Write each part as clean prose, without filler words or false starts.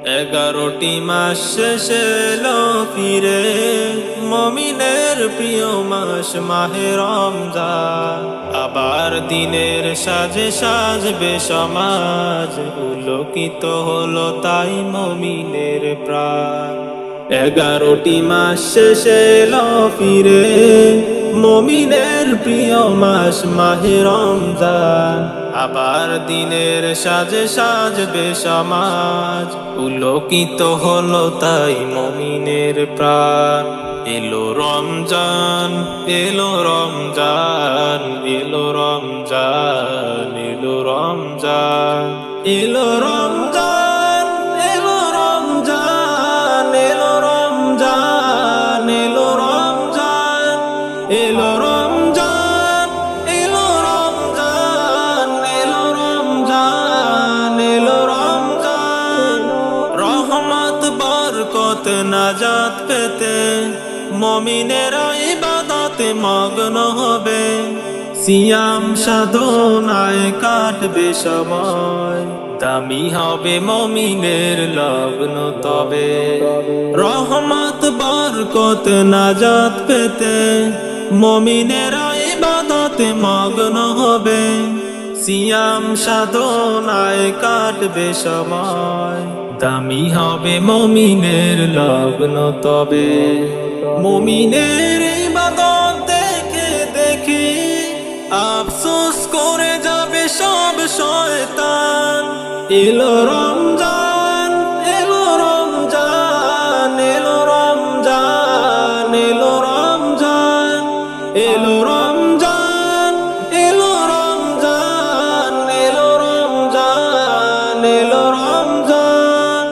11টি মাস শেষে এলো ফিরে, মুমিনের প্রিয় মাস মাহে রমজান। আবার দিনের সাজে সাজবে সমাজ, পুলকিত হলো তাই মুমিনের প্রাণ। 11টি মাস শেষে এলো ফিরে, মুমিনের প্রিয় মাস মাহে রমজান। আবার দিনের সাজে সাজবে সমাজ, পুলকিত হলো তাই মুমিনের প্রাণ। এলো রমজান, এলো রমজান, এলো রমজান, এলো রমজান, এলো রমজান, এলো রমজান, এলো রমজান, এলো রমজান, এলো রমজান, এলো রমজান, এলো রমজান, এলো রমজান। রহমত বরকত নাজাত পেতে মুমিনেরা ইবাদতে মগ্ন হবে, সিয়াম সাধনায় কাটবে সময়, দামি হবে মুমিনের লগ্ন তবে। রহমত বরকত নাজাত পেতে মুমিনেরা ইবাদতে মগ্ন হবে, সিয়াম সাধনায় কাটবে সময়, দামি হবে মুমিনের লগ্ন তবে। মুমিনের ইবাদত দেখে দেখি আফসোস করে যাবে সব শয়তান। এলো রমজান, এলো রমজান, এলো রমজান, এলো রমজান, এলো রমজান, এলো রমজান, এলো রমজান, এলো রমজান।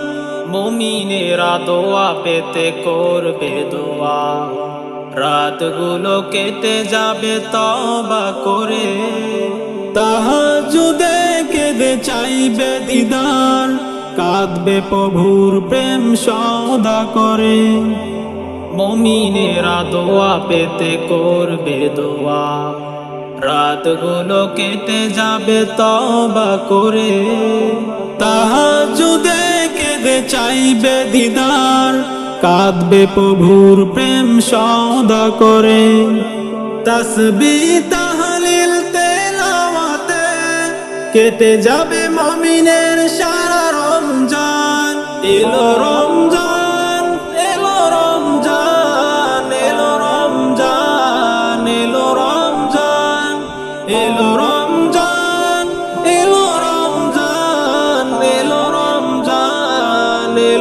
মুমিনেরা দোয়া পেতে করবে দোয়া, রাতগুলো কেটে যাবে তওবা করে, তাহাজ্জুদে কেঁদে চাইবে দিদার, কাঁদবে প্রভুর প্রেম সওদা করে। মুমিনেরা দোয়া পেতে করবে দোয়া, রাতগুলো কেটে যাবে তওবা করে, তাহাজ্জুদে কেঁদে চাইবে দিদার, কাঁদবে প্রভুর প্রেম সওদা করে। তাসবিহ তাহলিল তেলাওয়াতে কেটে যাবে মুমিনের সারা রমজান। এলো রমজান, এলো রমজান, এলো রমজান, এলো রমজান, এলো রমজান, এলো রমজান, এলো রমজান, এলো